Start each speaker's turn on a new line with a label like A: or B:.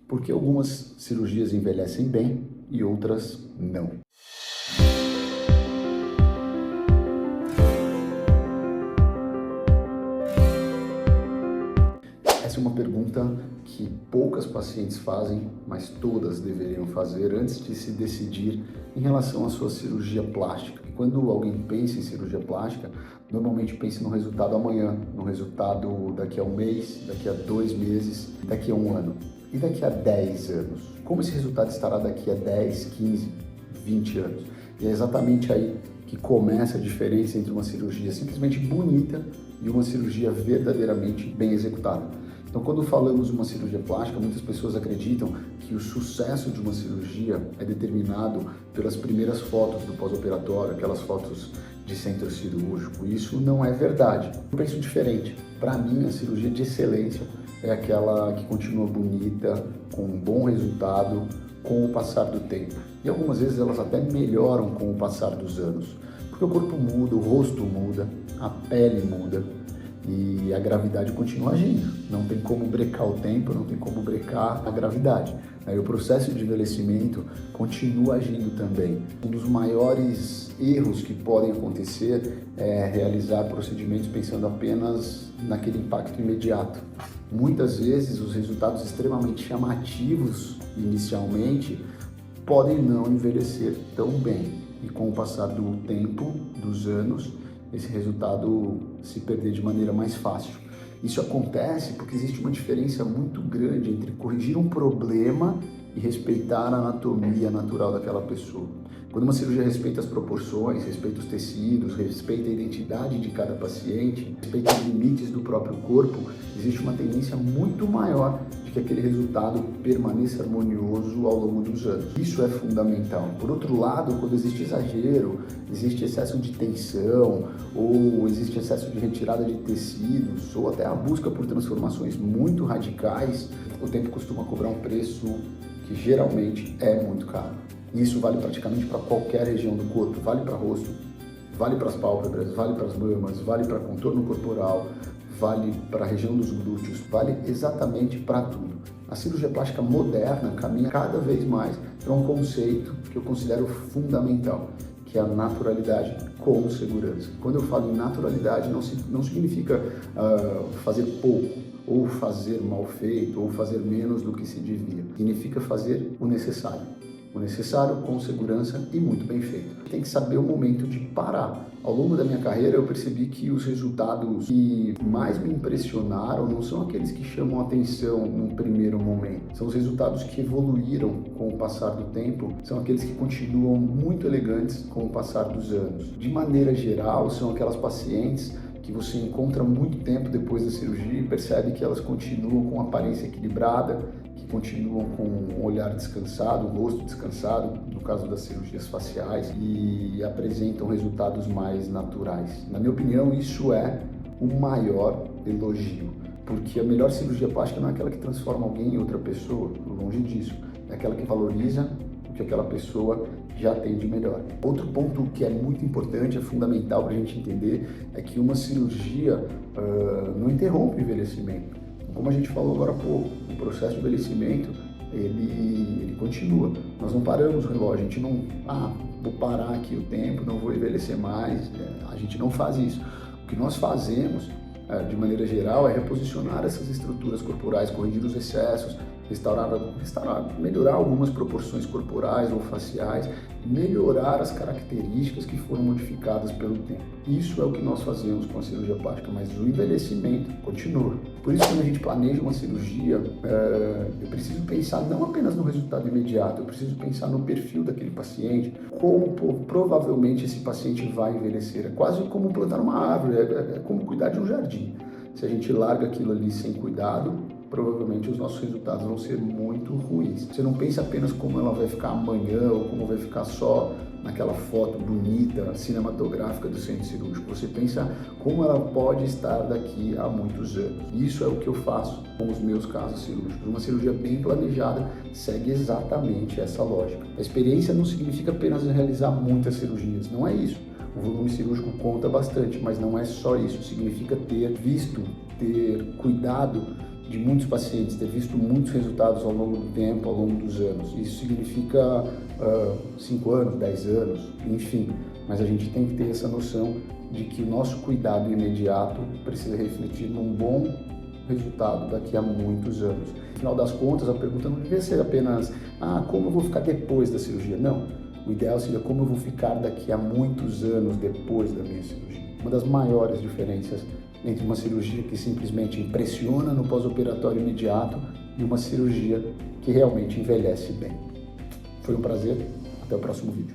A: Por que algumas cirurgias envelhecem bem e outras não? Essa é uma pergunta que poucas pacientes fazem, mas todas deveriam fazer antes de se decidir em relação à sua cirurgia plástica. Quando alguém pensa em cirurgia plástica, normalmente pensa no resultado amanhã, no resultado daqui a um mês, daqui a 2 meses, daqui a 1 ano e daqui a 10 anos. Como esse resultado estará daqui a 10, 15, 20 anos? E é exatamente aí que começa a diferença entre uma cirurgia simplesmente bonita e uma cirurgia verdadeiramente bem executada. Então, quando falamos de uma cirurgia plástica, muitas pessoas acreditam que o sucesso de uma cirurgia é determinado pelas primeiras fotos do pós-operatório, aquelas fotos de centro cirúrgico. Isso não é verdade. Eu penso diferente. Para mim, a cirurgia de excelência é aquela que continua bonita, com um bom resultado, com o passar do tempo. E algumas vezes elas até melhoram com o passar dos anos. Porque o corpo muda, o rosto muda, a pele muda. E a gravidade continua agindo, não tem como brecar o tempo, não tem como brecar a gravidade. Aí o processo de envelhecimento continua agindo também. Um dos maiores erros que podem acontecer é realizar procedimentos pensando apenas naquele impacto imediato. Muitas vezes os resultados extremamente chamativos inicialmente podem não envelhecer tão bem e com o passar do tempo, dos anos, esse resultado se perder de maneira mais fácil. Isso acontece porque existe uma diferença muito grande entre corrigir um problema e respeitar a anatomia natural daquela pessoa. Quando uma cirurgia respeita as proporções, respeita os tecidos, respeita a identidade de cada paciente, respeita os limites do próprio corpo, existe uma tendência muito maior de que aquele resultado permaneça harmonioso ao longo dos anos. Isso é fundamental. Por outro lado, quando existe exagero, existe excesso de tensão, ou existe excesso de retirada de tecidos, ou até a busca por transformações muito radicais, o tempo costuma cobrar um preço que geralmente é muito caro. Isso vale praticamente para qualquer região do corpo, vale para o rosto, vale para as pálpebras, vale para as mamas, vale para contorno corporal, vale para a região dos glúteos, vale exatamente para tudo. A cirurgia plástica moderna caminha cada vez mais para um conceito que eu considero fundamental, que é a naturalidade com segurança. Quando eu falo em naturalidade, não significa fazer pouco, ou fazer mal feito, ou fazer menos do que se devia. Significa fazer o necessário com segurança e muito bem feito. Tem que saber o momento de parar. Ao longo da minha carreira eu percebi que os resultados que mais me impressionaram não são aqueles que chamam a atenção num primeiro momento. São os resultados que evoluíram com o passar do tempo, são aqueles que continuam muito elegantes com o passar dos anos. De maneira geral, são aquelas pacientes que você encontra muito tempo depois da cirurgia e percebe que elas continuam com aparência equilibrada, que continuam com um olhar descansado, um rosto descansado, no caso das cirurgias faciais, e apresentam resultados mais naturais. Na minha opinião, isso é o maior elogio, porque a melhor cirurgia plástica não é aquela que transforma alguém em outra pessoa, longe disso, é aquela que valoriza o que aquela pessoa já tem de melhor. Outro ponto que é muito importante, é fundamental para a gente entender, é que uma cirurgia não interrompe o envelhecimento. Como a gente falou agora há pouco, o processo de envelhecimento, ele continua. Nós não paramos o relógio, a gente não, vou parar aqui o tempo, não vou envelhecer mais, a gente não faz isso. O que nós fazemos, de maneira geral, é reposicionar essas estruturas corporais, corrigir os excessos, restaurar, melhorar algumas proporções corporais ou faciais, melhorar as características que foram modificadas pelo tempo. Isso é o que nós fazemos com a cirurgia plástica, mas o envelhecimento continua. Por isso, quando a gente planeja uma cirurgia, eu preciso pensar não apenas no resultado imediato, eu preciso pensar no perfil daquele paciente, como provavelmente esse paciente vai envelhecer. É quase como plantar uma árvore, é como cuidar de um jardim. Se a gente larga aquilo ali sem cuidado, provavelmente os nossos resultados vão ser muito ruins. Você não pensa apenas como ela vai ficar amanhã ou como vai ficar só naquela foto bonita, cinematográfica do centro cirúrgico. Você pensa como ela pode estar daqui a muitos anos. Isso é o que eu faço com os meus casos cirúrgicos. Uma cirurgia bem planejada segue exatamente essa lógica. A experiência não significa apenas realizar muitas cirurgias, não é isso. O volume cirúrgico conta bastante, mas não é só isso. Significa ter visto, ter cuidado de muitos pacientes, ter visto muitos resultados ao longo do tempo, ao longo dos anos. Isso significa 5 anos, 10 anos, enfim. Mas a gente tem que ter essa noção de que o nosso cuidado imediato precisa refletir num bom resultado daqui a muitos anos. No final das contas, a pergunta não devia ser apenas como eu vou ficar depois da cirurgia? Não. O ideal seria como eu vou ficar daqui a muitos anos depois da minha cirurgia. Uma das maiores diferenças entre uma cirurgia que simplesmente impressiona no pós-operatório imediato e uma cirurgia que realmente envelhece bem. Foi um prazer, até o próximo vídeo.